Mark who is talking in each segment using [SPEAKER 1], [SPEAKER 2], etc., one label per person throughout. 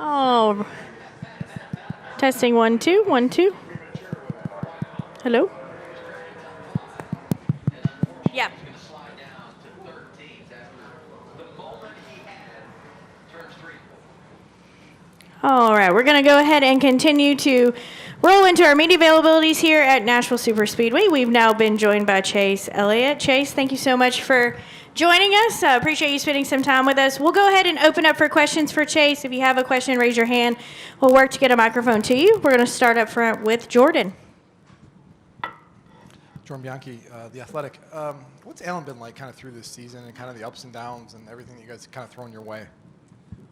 [SPEAKER 1] Oh, testing 1 2 1 2. Hello. Yeah. All right, we're going to go ahead and continue to roll into our media availabilities here at Nashville Superspeedway. We've now been joined by Chase Elliott. Chase, thank you so much for joining us. Appreciate you spending some time with us. We'll go ahead and open up for questions for Chase. If you have a question, raise your hand. We'll work to get a microphone to you. We're going to start up front with Jordan.
[SPEAKER 2] Jordan Bianchi, The Athletic. What's Alan been like kind of through this season and kind of the ups and downs and everything that you guys kind of thrown your way?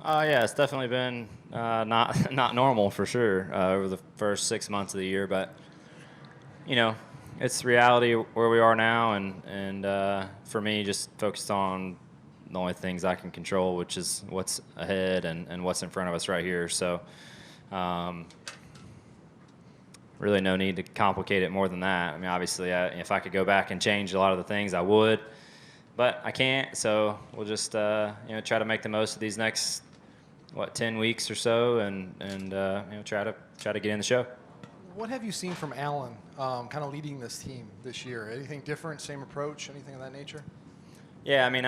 [SPEAKER 3] Yeah, it's definitely been not normal for sure over the first 6 months of the year, but you know, it's reality where we are now, and for me, just focused on the only things I can control, which is what's ahead and what's in front of us right here. So, really, no need to complicate it more than that. I mean, obviously, if I could go back and change a lot of the things, I would, but I can't. So we'll just try to make the most of these next 10 weeks or so, and try to get in the show.
[SPEAKER 2] What have you seen from Alan kind of leading this team this year? Anything different, same approach, anything of that nature?
[SPEAKER 3] Yeah, I mean,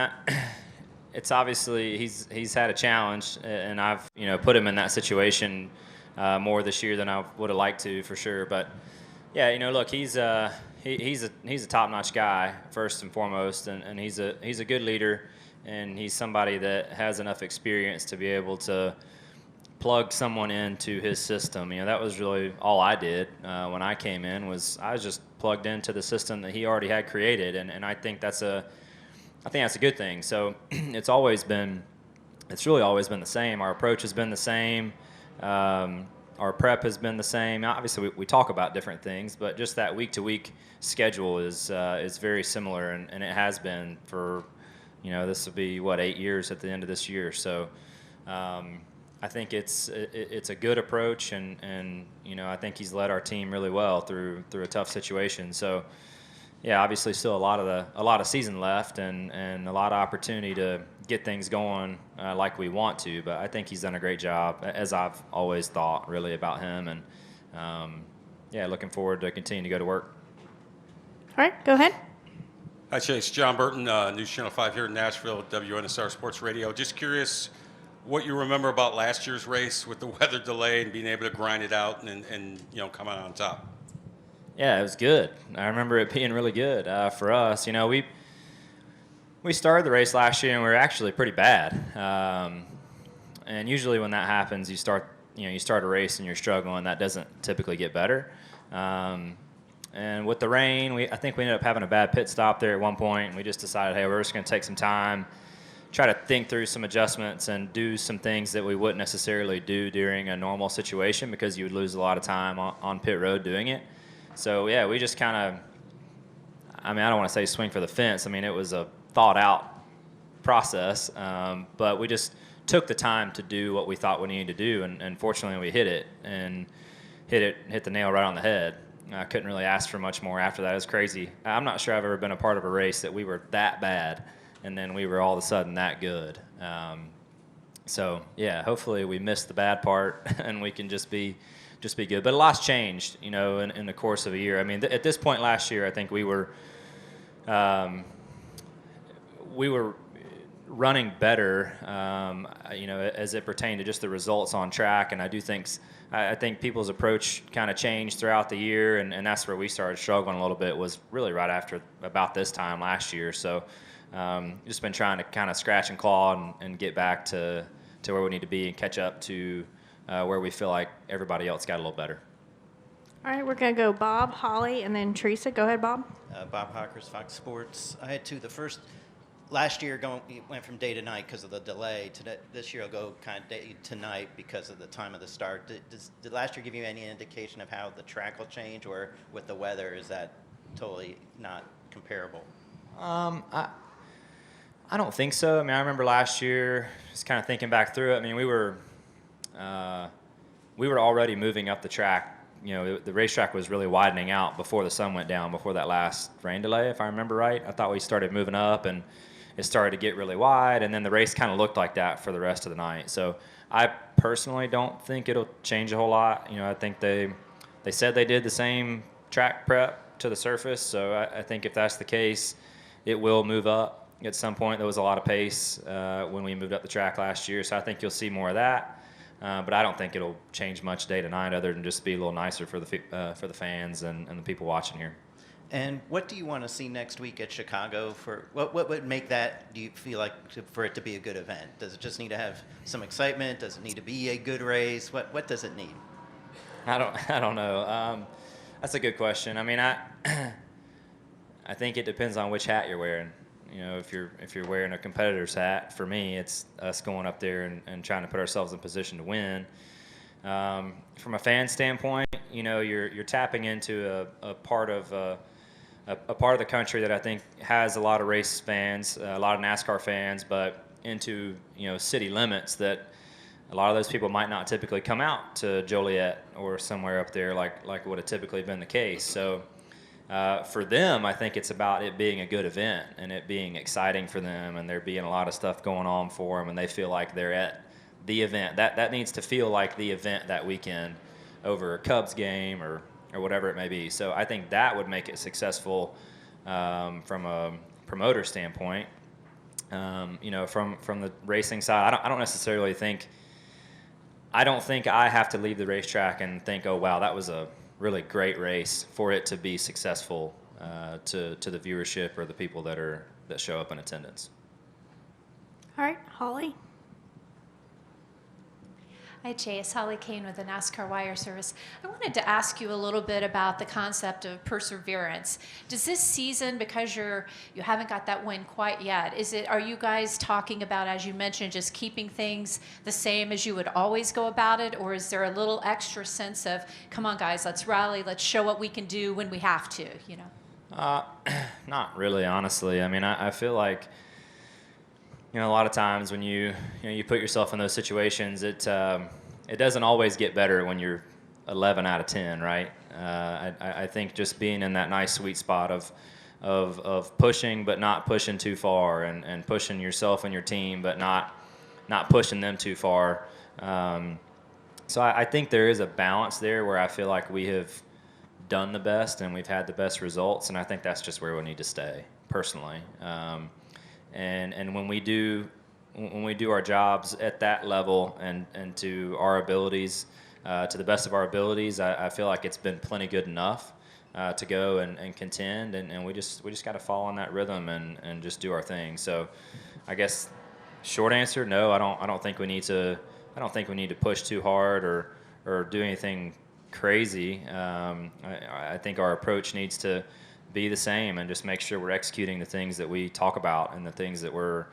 [SPEAKER 3] it's obviously he's had a challenge, and I've put him in that situation more this year than I would have liked to, for sure. But yeah, look, he's a top-notch guy first and foremost, and he's a good leader, and he's somebody that has enough experience to be able to plug someone into his system. That was really all I did when I came in. I was just plugged into the system that he already had created, and I think that's a good thing. So it's really always been the same. Our approach has been the same. Our prep has been the same. Obviously, we talk about different things, but just that week-to-week schedule is very similar, and it has been for, this will be 8 years at the end of this year. So I think it's a good approach, and I think he's led our team really well through a tough situation. So yeah, obviously still a lot of season left, and a lot of opportunity to get things going like we want to. But I think he's done a great job, as I've always thought, really, about him. And looking forward to continuing to go to work.
[SPEAKER 1] All right, go ahead.
[SPEAKER 4] Hi, Chase. John Burton, News Channel 5 here in Nashville, WNSR Sports Radio. Just curious what you remember about last year's race with the weather delay and being able to grind it out and come out on top.
[SPEAKER 3] Yeah, it was good. I remember it being really good for us. We started the race last year and we were actually pretty bad. And usually when that happens, you start a race and you're struggling. That doesn't typically get better. And with the rain, I think we ended up having a bad pit stop there at one point, and we just decided, hey, we're just going to take some time, try to think through some adjustments and do some things that we wouldn't necessarily do during a normal situation, because you would lose a lot of time on pit road doing it. So, yeah, we just kind of, I don't want to say swing for the fence. It was a thought-out process, but we just took the time to do what we thought we needed to do, and fortunately we hit it and hit the nail right on the head. I couldn't really ask for much more after that. It was crazy. I'm not sure I've ever been a part of a race that we were that bad, and then we were all of a sudden that good. So, yeah, hopefully we missed the bad part and we can just be good. But a lot's changed, in the course of a year. At this point last year, I think we were running better, as it pertained to just the results on track. And I think people's approach kind of changed throughout the year, and that's where we started struggling a little bit, was really right after about this time last year. So just been trying to kind of scratch and claw and get back to where we need to be and catch up to where we feel like everybody else got a little better.
[SPEAKER 1] All right, we're going to go Bob, Holly, and then Teresa. Go ahead, Bob.
[SPEAKER 5] Bob Hawkers, Fox Sports. I had two. The first, last year went from day to night because of the delay. This year will go kind of day to night because of the time of the start. Did last year give you any indication of how the track will change, or with the weather, is that totally not comparable?
[SPEAKER 3] I don't think so. I remember last year, just kind of thinking back through it. We were already moving up the track. The racetrack was really widening out before the sun went down, before that last rain delay, if I remember right. I thought we started moving up, and it started to get really wide, and then the race kind of looked like that for the rest of the night. So I personally don't think it'll change a whole lot. I think they said they did the same track prep to the surface, so I think if that's the case, it will move up. At some point, there was a lot of pace when we moved up the track last year, so I think you'll see more of that. But I don't think it'll change much day to night, other than just be a little nicer for the fans and the people watching here.
[SPEAKER 5] And what do you want to see next week at Chicago? What would make that, do you feel like, for it to be a good event? Does it just need to have some excitement? Does it need to be a good race? What does it need?
[SPEAKER 3] I don't know. That's a good question. I mean, I think it depends on which hat you're wearing. If you're wearing a competitor's hat, for me, it's us going up there and trying to put ourselves in position to win. From a fan standpoint, you're tapping into a part of the country that I think has a lot of race fans, a lot of NASCAR fans, but into city limits that a lot of those people might not typically come out to Joliet or somewhere up there like would have typically been the case. So for them, I think it's about it being a good event and it being exciting for them, and there being a lot of stuff going on for them, and they feel like they're at the event. That needs to feel like the event that weekend over a Cubs game or whatever it may be. So I think that would make it successful from a promoter standpoint. From the racing side, I don't necessarily think I have to leave the racetrack and think, oh wow, that was a really great race for it to be successful to the viewership or the people that show up in attendance.
[SPEAKER 1] All right, Holly.
[SPEAKER 6] Hi, Chase. Holly Kane with the NASCAR Wire Service. I wanted to ask you a little bit about the concept of perseverance. Does this season, because you haven't got that win quite yet, are you guys talking about, as you mentioned, just keeping things the same as you would always go about it, or is there a little extra sense of, come on, guys, let's rally, let's show what we can do when we have to,
[SPEAKER 3] Not really, honestly. I mean, I feel like a lot of times when you put yourself in those situations, it doesn't always get better when you're 11 out of 10, right? I think just being in that nice sweet spot of pushing but not pushing too far, and pushing yourself and your team but not pushing them too far. So I think there is a balance there where I feel like we have done the best and we've had the best results, and I think that's just where we need to stay personally. And when we do our jobs at that level and to our abilities, to the best of our abilities, I feel like it's been plenty good enough to go and contend, and we just got to fall on that rhythm and just do our thing. So I guess short answer, no, I don't think we need to push too hard or do anything crazy. I think our approach needs to be the same and just make sure we're executing the things that we talk about and the things that we're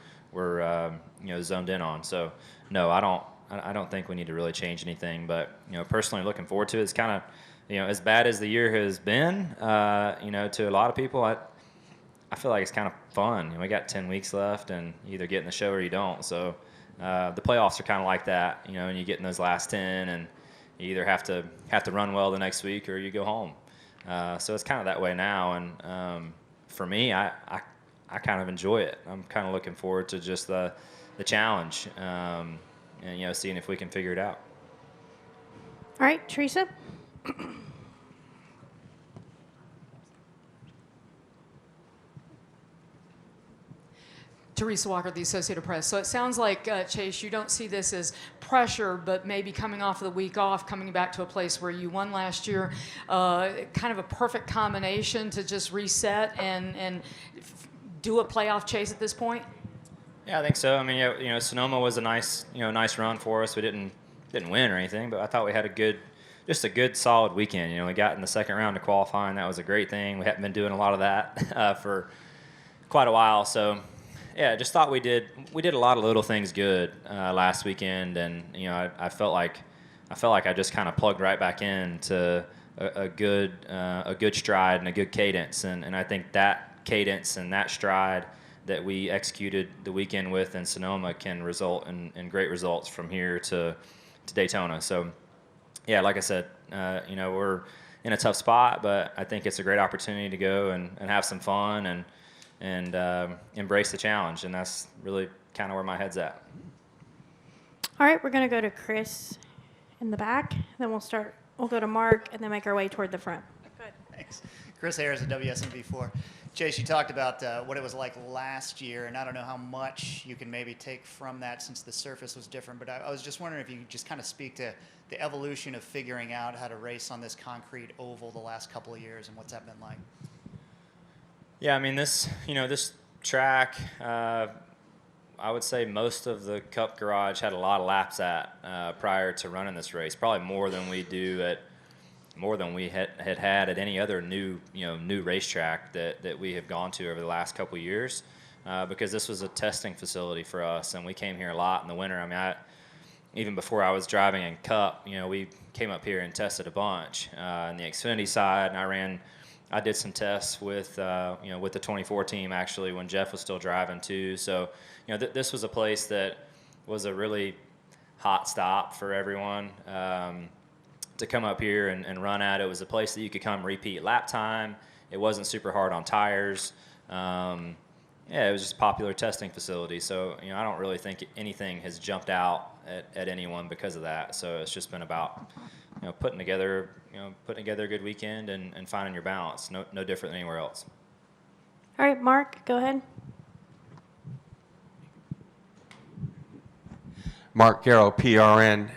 [SPEAKER 3] zoned in on. So no, I don't think we need to really change anything, but personally looking forward to it. It's kind of as bad as the year has been, to a lot of people, I feel like it's kind of fun. We got 10 weeks left, and you either get in the show or you don't. So the playoffs are kind of like that, and you get in those last 10, and you either have to run well the next week or you go home. So it's kind of that way now, and for me, I kind of enjoy it. I'm kind of looking forward to just the challenge, and seeing if we can figure it out.
[SPEAKER 1] All right, Teresa.
[SPEAKER 7] Teresa Walker, the Associated Press. So it sounds like, Chase, you don't see this as pressure, but maybe coming off of the week off, coming back to a place where you won last year, kind of a perfect combination to just reset and do a playoff chase at this point?
[SPEAKER 3] Yeah, I think so. I mean, Sonoma was a nice run for us. We didn't win or anything, but I thought we had a good solid weekend. We got in the second round of qualifying. That was a great thing. We hadn't been doing a lot of that for quite a while, so. Yeah, just thought we did a lot of little things good last weekend, and I felt like I just kind of plugged right back into a good stride and a good cadence, and I think that cadence and that stride that we executed the weekend with in Sonoma can result in great results from here to Daytona. So yeah, like I said, we're in a tough spot, but I think it's a great opportunity to go and have some fun and embrace the challenge, and that's really kind of where my head's at.
[SPEAKER 1] All right, we're going to go to Chris in the back. Then we'll go to Mark and then make our way toward the front. Good.
[SPEAKER 8] Thanks. Chris Ayers at WSMV4. Chase, you talked about what it was like last year, and I don't know how much you can maybe take from that since the surface was different, but I was just wondering if you could just kind of speak to the evolution of figuring out how to race on this concrete oval the last couple of years, and what's that been like?
[SPEAKER 3] Yeah, I mean, this track, I would say most of the Cup Garage had a lot of laps at prior to running this race, probably more than we had at any other new racetrack that we have gone to over the last couple of years, because this was a testing facility for us, and we came here a lot in the winter. I mean, even before I was driving in Cup, we came up here and tested a bunch on the Xfinity side, and I did some tests with with the 24 team actually when Jeff was still driving too. So this was a place that was a really hot stop for everyone. To come up here and run at. It was a place that you could come repeat lap time. It wasn't super hard on tires. It was just a popular testing facility. So, I don't really think anything has jumped out at anyone because of that. So it's just been about, putting together a good weekend and finding your balance. No different than anywhere else.
[SPEAKER 1] All right, Mark, go ahead.
[SPEAKER 9] Mark Garrow, PRN.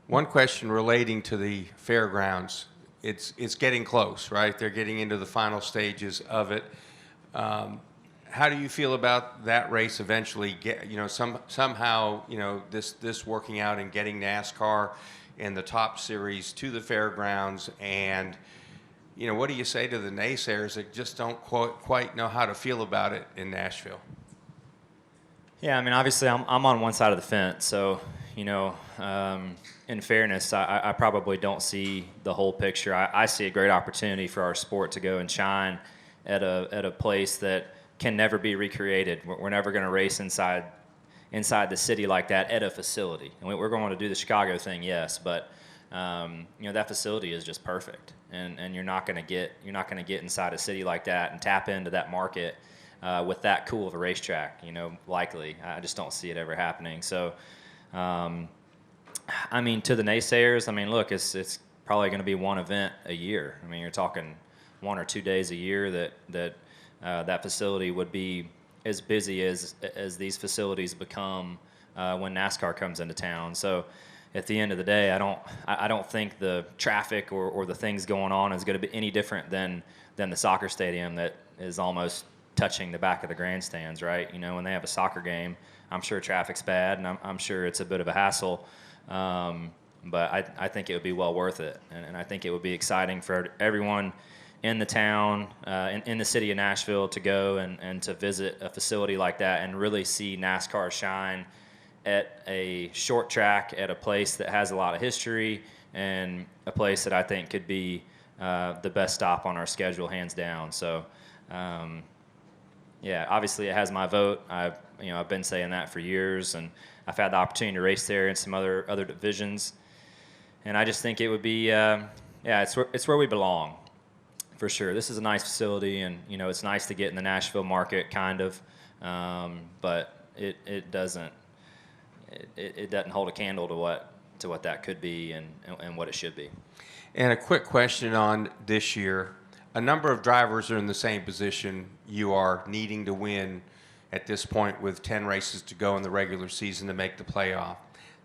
[SPEAKER 9] One question relating to the fairgrounds. It's getting close, right? They're getting into the final stages of it. How do you feel about that race eventually? Somehow, this working out and getting NASCAR and the top series to the fairgrounds, and what do you say to the naysayers that just don't quite know how to feel about it in Nashville?
[SPEAKER 3] Yeah, I mean, obviously, I'm on one side of the fence, so in fairness, I probably don't see the whole picture. I see a great opportunity for our sport to go and shine at a place that can never be recreated. We're never going to race inside the city like that at a facility. And we're going to do the Chicago thing, yes, but that facility is just perfect, and you're not going to get inside a city like that and tap into that market with that cool of a racetrack. Likely, I just don't see it ever happening. So. I mean, to the naysayers, look, it's probably going to be one event a year. I mean, you're talking 1 or 2 days a year that facility would be as busy as these facilities become when NASCAR comes into town. So, at the end of the day, I don't think the traffic or the things going on is going to be any different than the soccer stadium that is almost touching the back of the grandstands, right? When they have a soccer game, I'm sure traffic's bad, and I'm sure it's a bit of a hassle. But I think it would be well worth it, and I think it would be exciting for everyone in the town, in the city of Nashville, to go and to visit a facility like that and really see NASCAR shine at a short track, at a place that has a lot of history, and a place that I think could be the best stop on our schedule, hands down. So, obviously it has my vote. I've been saying that for years, and I've had the opportunity to race there in some other divisions, and I just think it would be, it's where we belong, for sure. This is a nice facility, and it's nice to get in the Nashville market, kind of, but it doesn't hold a candle to what that could be and what it should be.
[SPEAKER 9] And a quick question on this year. A number of drivers are in the same position you are, needing to win at this point with 10 races to go in the regular season to make the playoff.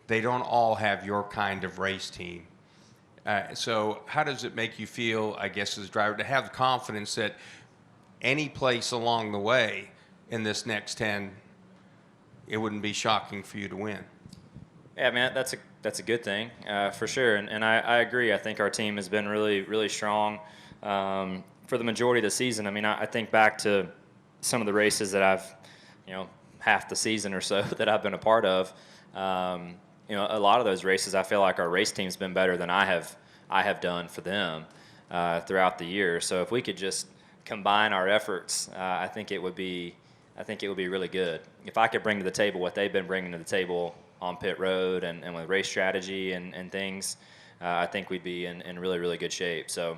[SPEAKER 9] They don't all have your kind of race team. So how does it make you feel, I guess, as a driver, to have confidence that any place along the way in this next 10, it wouldn't be shocking for you to win?
[SPEAKER 3] Yeah, man, that's a good thing, for sure. And I agree. I think our team has been really, really strong for the majority of the season. I think back to some of the races that I've, half the season or so that I've been a part of. A lot of those races, I feel like our race team's been better than I have done for them throughout the year. So if we could just combine our efforts, I think it would be really good. If I could bring to the table what they've been bringing to the table on pit road and with race strategy and things, I think we'd be in really, really good shape. So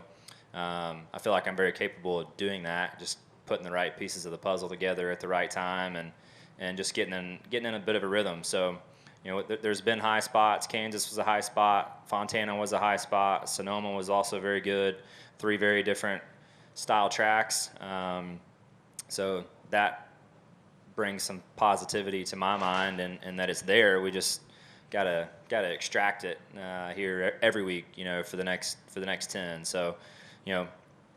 [SPEAKER 3] I feel like I'm very capable of doing that, just putting the right pieces of the puzzle together at the right time and just getting in a bit of a rhythm. So, there's been high spots. Kansas was a high spot. Fontana was a high spot. Sonoma was also very good. 3 very different style tracks. So that brings some positivity to my mind, and that it's there. We just gotta extract it here every week, for the next 10. So,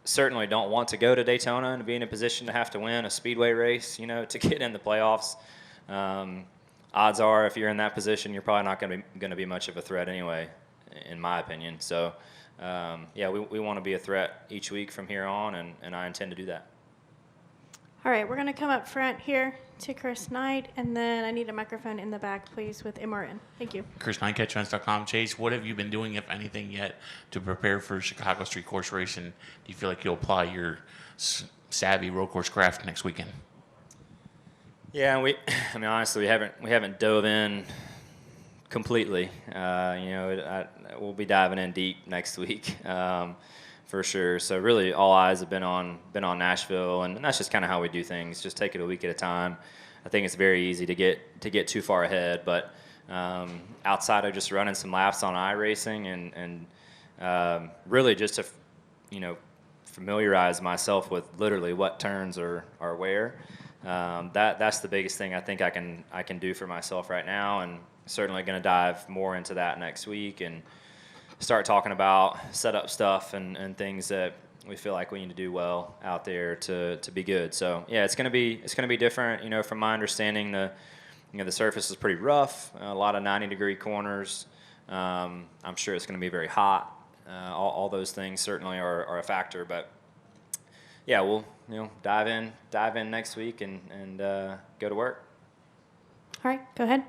[SPEAKER 3] certainly don't want to go to Daytona and be in a position to have to win a speedway race, to get in the playoffs. Odds are, if you're in that position, you're probably not going to be much of a threat anyway, in my opinion. So, we want to be a threat each week from here on, and I intend to do that.
[SPEAKER 1] All right, we're going to come up front here to Chris Knight, and then I need a microphone in the back, please, with MRN. Thank you.
[SPEAKER 10] Chris Knight, catchruns.com. Chase, what have you been doing, if anything, yet to prepare for Chicago Street Course Race? And do you feel like you'll apply your savvy road course craft next weekend?
[SPEAKER 3] Yeah, honestly, we haven't dove in completely. We'll be diving in deep next week. For sure. So really, all eyes have been on Nashville, and that's just kind of how we do things. Just take it a week at a time. I think it's very easy to get too far ahead, but outside of just running some laps on iRacing and really just to familiarize myself with literally what turns are where. That's the biggest thing I think I can do for myself right now, and certainly going to dive more into that next week and start talking about setup stuff and things that we feel like we need to do well out there to be good. So yeah, it's gonna be different. From my understanding, the surface is pretty rough, a lot of 90-degree corners. I'm sure it's gonna be very hot. All those things certainly are a factor. But yeah, we'll dive in next week and go to work.
[SPEAKER 1] All right, go ahead.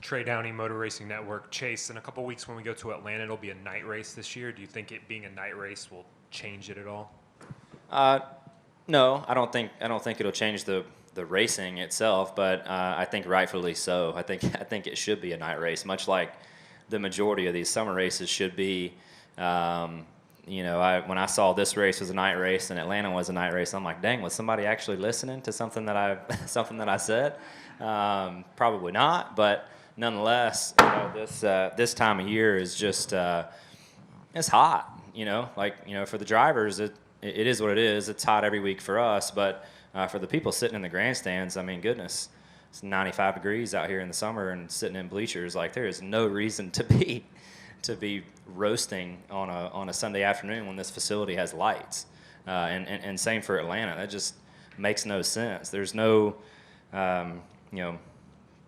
[SPEAKER 11] Trey Downey, Motor Racing Network. Chase, in a couple weeks when we go to Atlanta, it'll be a night race this year. Do you think it being a night race will change it at all?
[SPEAKER 3] No, I don't think it'll change the racing itself, but I think rightfully so. I think it should be a night race, much like the majority of these summer races should be. When I saw this race was a night race and Atlanta was a night race, I'm like, dang, was somebody actually listening to something that I said? Probably not, but nonetheless, this time of year is just it's hot. For the drivers, it is what it is. It's hot every week for us, but for the people sitting in the grandstands, I mean, goodness, it's 95 degrees out here in the summer and sitting in bleachers. Like, there is no reason to be roasting on a Sunday afternoon when this facility has lights. And same for Atlanta. That just makes no sense. There's no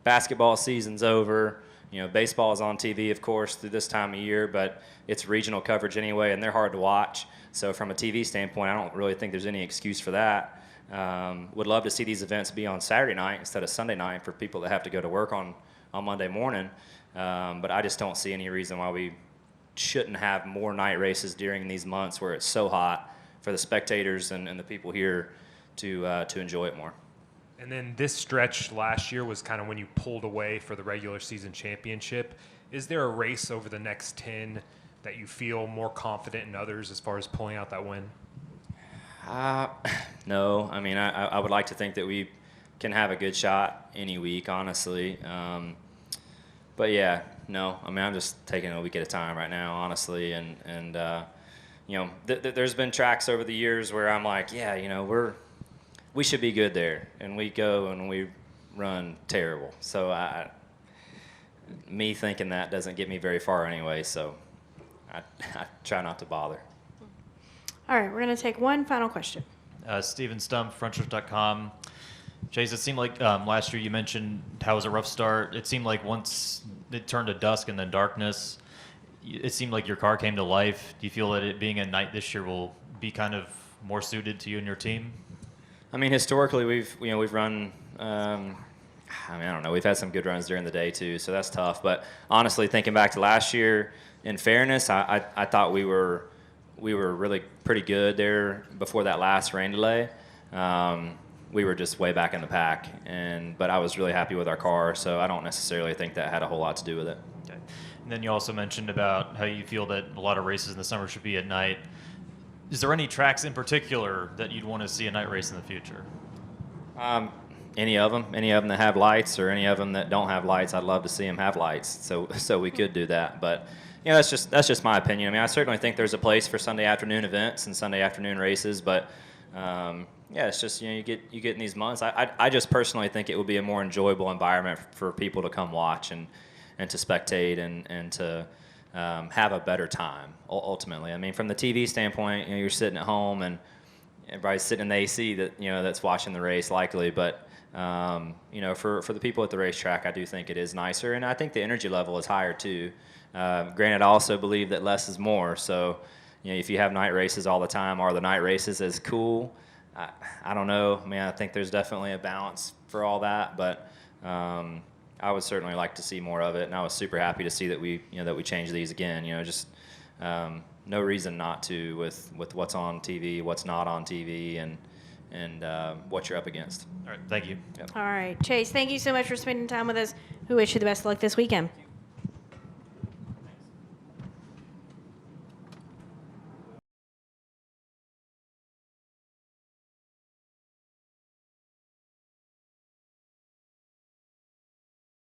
[SPEAKER 3] basketball season's over. Baseball is on TV, of course, through this time of year, but it's regional coverage anyway, and they're hard to watch. So from a TV standpoint, I don't really think there's any excuse for that. Would love to see these events be on Saturday night instead of Sunday night for people that have to go to work on Monday morning. But I just don't see any reason why we shouldn't have more night races during these months where it's so hot for the spectators and the people here to enjoy it more.
[SPEAKER 11] And then this stretch last year was kind of when you pulled away for the regular season championship. Is there a race over the next 10 that you feel more confident in others as far as pulling out that win?
[SPEAKER 3] No. I mean, I would like to think that we can have a good shot any week, honestly. But yeah, no. I mean, I'm just taking it a week at a time right now, honestly. And there's been tracks over the years where I'm like, yeah, we should be good there, and we go and we run terrible. So me thinking that doesn't get me very far anyway, so I try not to bother.
[SPEAKER 1] All right, we're going to take one final question.
[SPEAKER 12] Steven Stump, frontroof.com. Chase, it seemed like last year you mentioned how it was a rough start. It seemed like once it turned to dusk and then darkness, it seemed like your car came to life. Do you feel that it being a night this year will be kind of more suited to you and your team?
[SPEAKER 3] I mean, historically, we've run. I don't know. We've had some good runs during the day too, so that's tough. But honestly, thinking back to last year, in fairness, I thought we were really pretty good there before that last rain delay. We were just way back in the pack, but I was really happy with our car, so I don't necessarily think that had a whole lot to do with it.
[SPEAKER 12] Okay. And then you also mentioned about how you feel that a lot of races in the summer should be at night. Is there any tracks in particular that you'd want to see a night race in the future?
[SPEAKER 3] any of them that have lights or any of them that don't have lights. I'd love to see them have lights, so we could do that. But you know, that's just my opinion. I mean, I certainly think there's a place for Sunday afternoon events and Sunday afternoon races, but yeah, it's just, you know, you get in these months. I just personally think it would be a more enjoyable environment for people to come watch and to spectate and to have a better time ultimately. I mean, from the TV standpoint, you know, you're sitting at home and everybody's sitting in the AC that's watching the race likely, but you know, for the people at the racetrack, I do think it is nicer, and I think the energy level is higher too. Granted, I also believe that less is more. So, you know, if you have night races all the time, are the night races as cool? I don't know. I mean, I think there's definitely a balance for all that, but I would certainly like to see more of it. And I was super happy to see that we changed these again. You know, just no reason not to with what's on TV, what's not on TV, and what you're up against.
[SPEAKER 12] All right, thank you.
[SPEAKER 3] Yep.
[SPEAKER 1] All right, Chase, thank you so much for spending time with us. We wish you the best of luck this weekend.